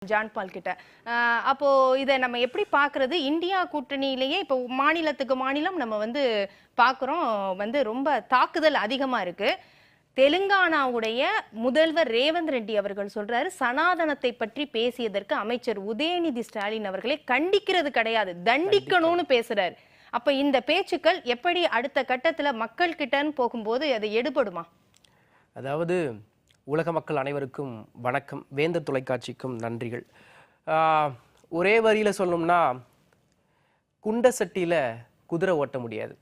John பால் கிட்ட அப்போ இதை நம்ம எப்படி பார்க்கறது? இந்தியா கூட்டணியிலேயே இப்போ மாநிலத்துக்கு மாநிலம் நம்ம பார்க்குறோம், ரொம்ப தாக்குதல் அதிகமா இருக்கு. தெலுங்கானாவுடைய முதல்வர் ரேவந்த் ரெட்டி அவர்கள் சொல்றாரு, சனாதனத்தை பற்றி பேசியதற்கு அமைச்சர் உதயநிதி ஸ்டாலின் அவர்களை கண்டிக்கிறது கிடையாது, தண்டிக்கணும்னு பேசுறாரு. அப்ப இந்த பேச்சுக்கள் எப்படி அடுத்த கட்டத்துல மக்கள் கிட்டன்னு போகும்போது அது எடுபடுமா? அதாவது உலக மக்கள் அனைவருக்கும் வணக்கம், வேந்தர் தொலைக்காட்சிக்கும் நன்றிகள். ஒரே வரியில் சொல்லணும்னா, குண்ட சட்டியில் குதிரை ஓட்ட முடியாது,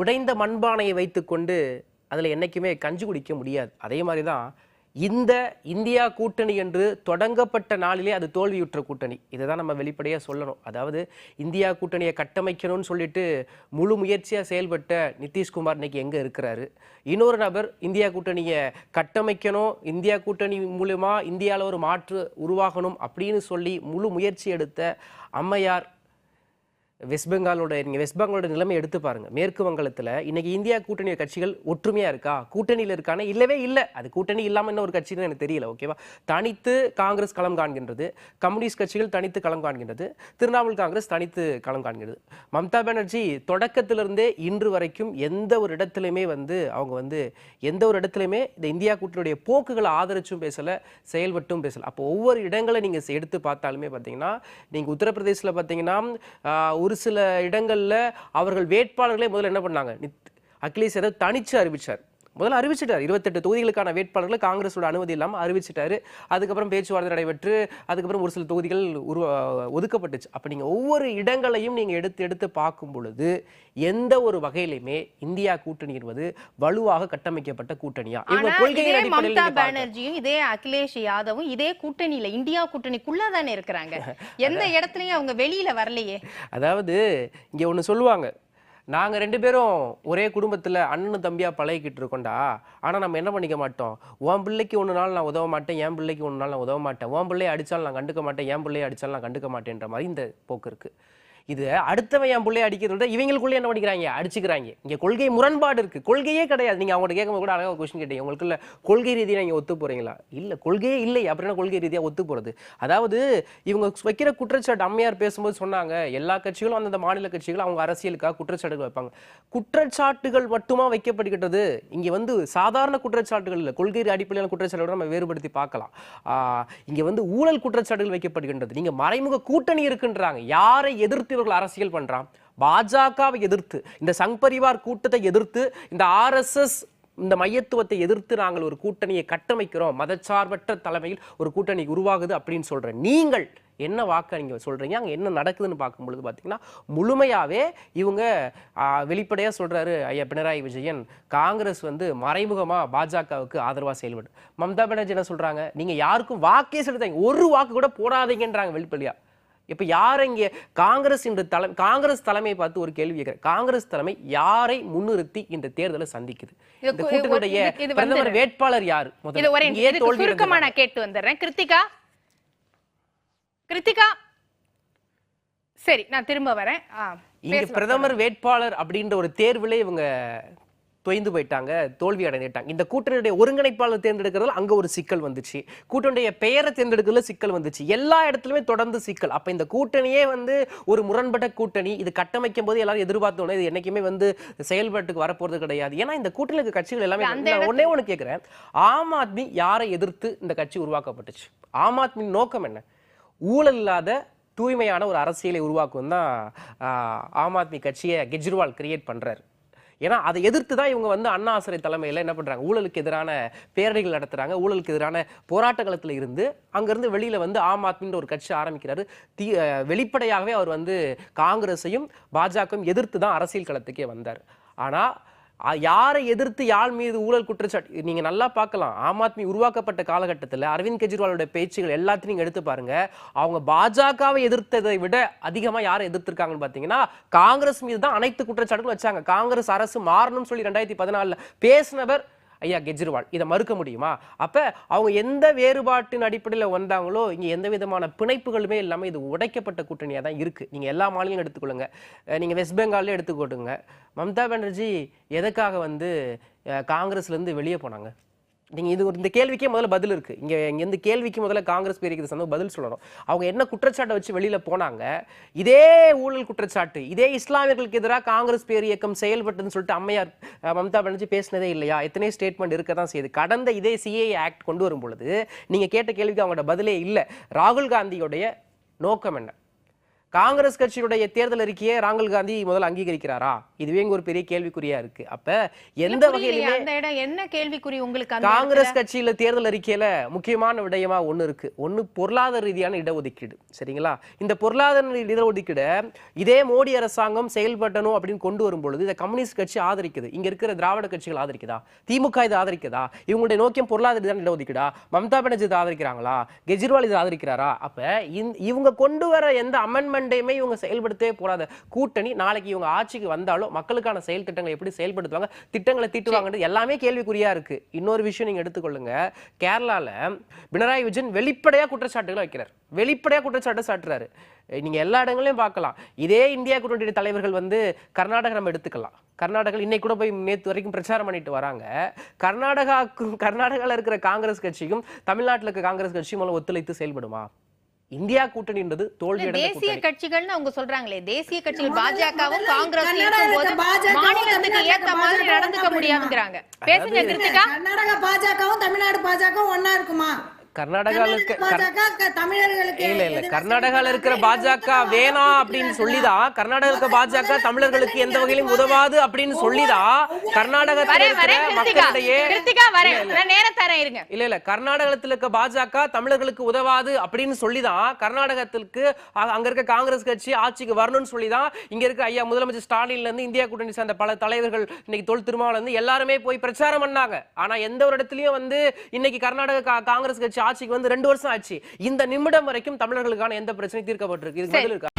உடைந்த மண்பானையை வைத்துக்கொண்டு அதில் என்றைக்குமே கஞ்சி குடிக்க முடியாது. அதே மாதிரி தான் இந்த இந்தியா கூட்டணி என்று தொடங்கப்பட்ட நாளிலே அது தோல்வியுற்ற கூட்டணி. இதை தான் நம்ம வெளிப்படையாக சொல்லணும். அதாவது இந்தியா கூட்டணியை கட்டமைக்கணும்னு சொல்லிட்டு முழு முயற்சியாக செயல்பட்ட நிதிஷ்குமார் இன்னைக்கு எங்கே இருக்கிறாரு? இன்னொரு நபர் இந்தியா கூட்டணியை கட்டமைக்கணும், இந்தியா கூட்டணி மூலமா இந்தியாவில் ஒரு மாற்று உருவாகணும் அப்படின்னு சொல்லி முழு முயற்சி எடுத்த அம்மையார் வெஸ்ட் பெங்காலோட நிலைமை எடுத்து பாருங்க. மேற்கு வங்கத்தில் இன்னைக்கு இந்தியா கூட்டணி கட்சிகள் ஒற்றுமையா இருக்கா? கூட்டணியில் இருக்கானே இல்லவே இல்லை. அது கூட்டணி இல்லாமல் என்ன ஒரு கட்சின்னு எனக்கு தெரியல. ஓகேவா? தனித்து காங்கிரஸ் களம் காண்கின்றது, கம்யூனிஸ்ட் கட்சிகள் தனித்து களம் காண்கின்றது, திரிணாமுல் காங்கிரஸ் தனித்து களம் காண்கிறது. மம்தா பானர்ஜி தொடக்கத்திலிருந்தே இன்று வரைக்கும் எந்த ஒரு இடத்துலையுமே அவங்க எந்த ஒரு இடத்துலையுமே இந்த இந்தியா கூட்டணியுடைய போக்குகளை ஆதரிச்சும் பேசலை, செயல்பட்டும் பேசலை. அப்போ ஒவ்வொரு இடங்களை நீங்கள் எடுத்து பார்த்தாலுமே பார்த்தீங்கன்னா, நீங்கள் உத்தரப்பிரதேசில் பார்த்தீங்கன்னா ஒரு சில இடங்கள்ல அவர்கள் வேட்பாளர்களே முதல்ல என்ன பண்ணாங்க, அகிலேஷ் யாதவ் தனிச்சு அறிவிச்சார். முதல்ல அறிவிச்சிட்டார், 28 தொகுதிகளுக்கான வேட்பாளர்களை காங்கிரஸோட அனுமதி இல்லாமல் அறிவிச்சிட்டாரு. அதுக்கப்புறம் பேச்சுவார்த்தை நடைபெற்று அதுக்கப்புறம் ஒரு சில தொகுதிகள் ஒதுக்கப்பட்டுச்சு. அப்போ நீங்கள் ஒவ்வொரு இடங்களையும் நீங்கள் எடுத்து பார்க்கும் பொழுது எந்த ஒரு வகையிலுமே இந்தியா கூட்டணி என்பது வலுவாக கட்டமைக்கப்பட்ட கூட்டணியா? மம்தா பானர்ஜியும் இதே அகிலேஷ் யாதவும் இதே கூட்டணியில இந்தியா கூட்டணிக்குள்ள தானே இருக்கிறாங்க, எந்த இடத்துலயும் அவங்க வெளியில வரலையே. அதாவது இங்க ஒண்ணு சொல்லுவாங்க, நாங்கள் 2 பேரும் ஒரே குடும்பத்தில் அண்ணன் தம்பியாக பழகிக்கிட்டு இருக்கோண்டா, ஆனால் நம்ம என்ன பண்ணிக்க மாட்டோம், உன் பிள்ளைக்கு ஒன்று நாள் நான் உதவ மாட்டேன், என் பிள்ளைக்கு ஒன்று நாள் நான் உதவ மாட்டேன், உன் பிள்ளையை அடித்தாலும் நான் கண்டுக்க மாட்டேன், என் பிள்ளையை அடித்தாலும் நான் கண்டுக்க மாட்டேன்ற மாதிரி இந்த போக்கு இருக்குது. இது அடுத்தவன் என் பிள்ளையை அடிக்கிறத விட இவங்களுக்குள்ளே என்ன பண்ணிக்கிறாங்க, அடிச்சுக்கிறாங்க. இங்கே கொள்கை முரண்பாடு இருக்குது, கொள்கையே கிடையாது. நீங்கள் அவங்கள்ட்ட கேட்கும்போது கூட அழகாக கொஸ்டின் கேட்டீங்க, உங்களுக்குள்ள கொள்கை ரீதியாக நீங்கள் ஒத்து போகிறீங்களா? இல்லை, கொள்கையே இல்லை. அப்படின்னா கொள்கை ரீதியாக ஒத்து போகிறது. அதாவது இவங்க வைக்கிற குற்றச்சாட்டு, அம்மையார் பேசும்போது சொன்னாங்க, எல்லா கட்சிகளும் அந்தந்த மாநில கட்சிகளும் அவங்க அரசியலுக்காக குற்றச்சாட்டுகள் வைப்பாங்க. குற்றச்சாட்டுகள் மட்டுமா வைக்கப்படுகிறது? இங்கே சாதாரண குற்றச்சாட்டுகள் இல்லை, கொள்கை அடிப்படையிலான குற்றச்சாட்டுகள் நம்ம வேறுபடுத்தி பார்க்கலாம். இங்கே ஊழல் குற்றச்சாட்டுகள் வைக்கப்படுகின்றது. நீங்கள் மறைமுக கூட்டணி இருக்குன்றாங்க. யாரை எதிர்த்து இவர்கள் அரசியல் பண்றான்? பாஜகவை எதிர்த்து, இந்த சங் பரிவார் கூட்டத்தை எதிர்த்து, இந்த RSS இந்த மையத்துவத்தை எதிர்த்து நாங்கள் ஒரு கூட்டணியை கட்டமைக்கிறோம், மதச்சார்பற்ற தலைமையில் ஒரு கூட்டணி உருவாகுது அப்படின்னு சொல்றேன். நீங்கள் என்ன வாக்க நீங்க சொல்றீங்க? அங்க என்ன நடக்குதுன்னு பார்க்கும்பொழுது பார்த்தீங்கன்னா, முழுமையாவே இவங்க வெளிப்படையா சொல்றாரு ஐயா பினராயி விஜயன், காங்கிரஸ் மறைமுகமா பாஜகவுக்கு ஆதரவா செயல்படும். மம்தா பானர்ஜி என்ன சொல்றாங்க, நீங்க யாருக்கும் வாக்கே செலுத்தாங்க, ஒரு வாக்கு கூட போடாதீங்கன்றாங்க வெளிப்படையா. இப்ப யாரை இங்கே காங்கிரஸ் தலைமையை பார்த்து ஒரு கேள்வி கேட்கிறேன், காங்கிரஸ் தலைமை யாரை முன்னிறுத்தி இந்த தேர்தலை சந்திக்குது? இந்த கூட்டணியுடைய பிரதமர் வேட்பாளர் யாரு? சுருக்கமா நான் கேட்டு வந்துடுறேன். கிருத்திகா, சரி நான் திரும்ப வரேன். இங்க பிரதமர் வேட்பாளர் அப்படின்ற ஒரு தேர்விலே இவங்க தொய்ந்து போயிட்டாங்க, தோல்வி அடைந்துட்டாங்க. இந்த கூட்டணியுடைய ஒருங்கிணைப்பாளர் தேர்ந்தெடுக்கிறதுல அங்க ஒரு சிக்கல் வந்துச்சு, கூட்டணியுடைய பெயரை தேர்ந்தெடுக்கிறதுல சிக்கல் வந்துச்சு, எல்லா இடத்துலயுமே தொடர்ந்து சிக்கல். அப்ப இந்த கூட்டணியே ஒரு முரண்பட்ட கூட்டணி. இது கட்டமைக்கும் போது எல்லாரும் எதிர்பார்த்தோம், இது என்னைக்குமே செயல்பாட்டுக்கு வரப்போறது கிடையாது. ஏன்னா இந்த கூட்டணி கட்சிகள் எல்லாமே ஒன்னே ஒண்ணு கேட்கிறேன், ஆம் ஆத்மி யாரை எதிர்த்து இந்த கட்சி உருவாக்கப்பட்டுச்சு? ஆம் ஆத்மி நோக்கம் என்ன? ஊழல் இல்லாத தூய்மையான ஒரு அரசியலை உருவாக்கும் தான் ஆம் ஆத்மி கட்சியை கெஜ்ரிவால் கிரியேட் பண்றாரு. ஏன்னா அதை எதிர்த்து தான் இவங்க அண்ணா ஆசிரை தலைமையில் என்ன பண்றாங்க, ஊழலுக்கு எதிரான பேரணிகள் நடத்துறாங்க, ஊழலுக்கு எதிரான போராட்ட களத்தில் இருந்து அங்கிருந்து வெளியில ஆம் ஆத்மின்ற ஒரு கட்சி ஆரம்பிக்கிறாரு. வெளிப்படையாகவே அவர் காங்கிரஸையும் பாஜகவும் எதிர்த்து தான் அரசியல் களத்துக்கே வந்தார். ஆனா யாரை எதிர்த்து யார் மீது ஊழல் குற்றச்சாட்டு நீங்க நல்லா பார்க்கலாம். ஆம் ஆத்மி உருவாக்கப்பட்ட காலகட்டத்தில் அரவிந்த் கெஜ்ரிவாலோட பேச்சுகள் எல்லாத்தையும் நீங்க எடுத்து பாருங்க, அவங்க பாஜகவை எதிர்த்ததை விட அதிகமா யாரை எதிர்த்திருக்காங்கன்னு பாத்தீங்கன்னா, காங்கிரஸ் மீது தான் அனைத்து குற்றச்சாட்டுகளும் வச்சாங்க. காங்கிரஸ் அரசு மாறணும்னு சொல்லி 2014 பேசினவர் ஐயா கெஜ்ரிவால். இதை மறுக்க முடியுமா? அப்ப அவங்க எந்த வேறுபாட்டின் அடிப்படையில் வந்தாங்களோ, இங்க எந்த விதமான பிணைப்புகளுமே இல்லாமல் இது உடைக்கப்பட்ட கூட்டணியா தான் இருக்கு. நீங்க எல்லா மாநிலங்களும் எடுத்துக்கொள்ளுங்க, நீங்க வெஸ்ட் பெங்கால்ல எடுத்துக்கொள்ளுங்க. மம்தா பானர்ஜி எதுக்காக காங்கிரஸ்ல இருந்து வெளியே போனாங்க? நீங்க இந்த கேள்விக்கே முதல்ல பதில் இருக்கு. இங்க இந்த கேள்விக்கு முதல்ல காங்கிரஸ் பேருக்கு சம்பந்தம் பதில் சொல்லணும். அவங்க என்ன குற்றச்சாட்டை வச்சு வெளியில போனாங்க? இதே ஊழல் குற்றச்சாட்டு, இதே இஸ்லாமியர்களுக்கு எதிராக காங்கிரஸ் பேர் இயக்கம் செயல்பட்டுன்னு சொல்லிட்டு அம்மையார் மம்தா பானர்ஜி பேசினதே இல்லையா? எத்தனை ஸ்டேட்மெண்ட் இருக்க தான் செய்யுது. கடந்த இதே சிஏஏ ஆக்ட் கொண்டு வரும் பொழுது நீங்க கேட்ட கேள்விக்கு அவங்களோட பதிலே இல்லை. ராகுல் காந்தியோடைய நோக்கம் என்ன? காங்கிரஸ் கட்சியுடைய தேர்தல் அறிக்கையை ராகுல் காந்தி முதல்ல அங்கீகரிக்கிறாரா? இதுவே இங்க ஒரு பெரிய கேள்விக்குறியா இருக்கு. அப்ப எந்த வகையிலுமே அந்த இடம் என்ன கேள்விக்குறி உங்களுக்கு? காங்கிரஸ் கட்சியில தேர்தல் அறிக்கையில முக்கியமான விடயமா ஒண்ணு இருக்கு. ஒண்ணு பொருளாதார ரீதியான இடஒதுக்கீடு. சரிங்களா? இந்த பொருளாதார இடஒதுக்கீடு இதே மோடி அரசாங்கம் செயல்படணும் அப்படின்னு கொண்டு வரும் பொழுது இதை கம்யூனிஸ்ட் கட்சி ஆதரிக்குது. இங்க இருக்கிற திராவிட கட்சிகள் ஆதரிக்குதா? திமுக இதை ஆதரிக்குதா? இவங்களுடைய நோக்கம் பொருளாதார ரீதியான இடஒதுக்கீடா? மம்தா பானர்ஜி இதை ஆதரிக்கிறாங்களா? கெஜ்ரிவால் இதை ஆதரிக்கிறாரா? அப்ப இவங்க கொண்டு வர எந்த அமெண்ட்மெண்ட் இவங்க செயல்படுத்தவே போடாத கூட்டணி நாளைக்கு இவங்க ஆட்சிக்கு வந்தாலும் மக்களுக்கான செயல் திட்டங்களை எப்படி செயல்படுத்துவாங்க, திட்டங்களை தீட்டுவாங்க, எல்லாமே கேள்விக்குறியா இருக்கு. இன்னொரு விஷயம் நீங்க எடுத்துக்கொள்ளுங்க. கேரளால பினராயி விஜயன் வெளிப்படையா குற்றச்சாட்டுகளை வைக்கிறார். வெளிப்படையா குற்றச்சாட்டு சாட்டுறாரு. நீங்க எல்லா இடங்களையும் பார்க்கலாம். இதே இந்தியா கூட்டணி தலைவர்கள் கர்நாடகா நம்ம எடுத்துக்கலாம். கர்நாடகா இன்னைக்கு கூட போய் நேற்று வரைக்கும் பிரச்சாரம் பண்ணிட்டு வராங்க. கர்நாடகால இருக்கிற காங்கிரஸ் கட்சியும் தமிழ்நாட்டில் இருக்க காங்கிரஸ் கட்சியும் ஒத்துழைத்து செயல்படுமா? இந்தியா கூட்டணின்றது தோல்வியடைந்த தேசிய கட்சிகள்னு அவங்க சொல்றாங்களே, தேசிய கட்சிகள் பாஜகவும் காங்கிரஸ் இருக்கும்போது மாநிலத்துக்கு ஏத்த மாதிரி நடந்துக்க முடியாதுங்கறாங்க. பேசுங்க கிருத்திகா. கர்நாடகா பாஜகவும் தமிழ்நாடு பாஜகவும் ஒண்ணா இருக்குமா? கர்நாடகால தமிழர்களுக்கு கர்நாடகால இருக்கிற பாஜக வேணாம் அப்படின்னு சொல்லிதான், கர்நாடக பாஜக தமிழர்களுக்கு எந்த வகையிலும் உதவாது அப்படின்னு சொல்லிதான் கர்நாடகத்தில் இல்ல கர்நாடகத்தில் இருக்க பாஜக தமிழர்களுக்கு உதவாது அப்படின்னு சொல்லிதான் கர்நாடகத்திற்கு அங்க இருக்க காங்கிரஸ் கட்சி ஆட்சிக்கு வரணும்னு சொல்லிதான் இங்க இருக்க ஐயா முதலமைச்சர் ஸ்டாலின்ல இருந்து இந்தியா கூட்டணி சேர்ந்த பல தலைவர்கள் இன்னைக்கு தொல் திருமாவளவன் இருந்து எல்லாருமே போய் பிரச்சாரம் பண்ணாங்க. ஆனா எந்த ஒரு இடத்துலயும் இன்னைக்கு கர்நாடக காங்கிரஸ் கட்சி ஆட்சிக்கு 2 வருஷம் ஆச்சு. இந்த நிமிடம் வரைக்கும் தமிழர்களுக்கான எந்த பிரச்சனையும் தீர்க்கப்பட்டிருக்கு? இதுக்கு பதில் இருக்கா?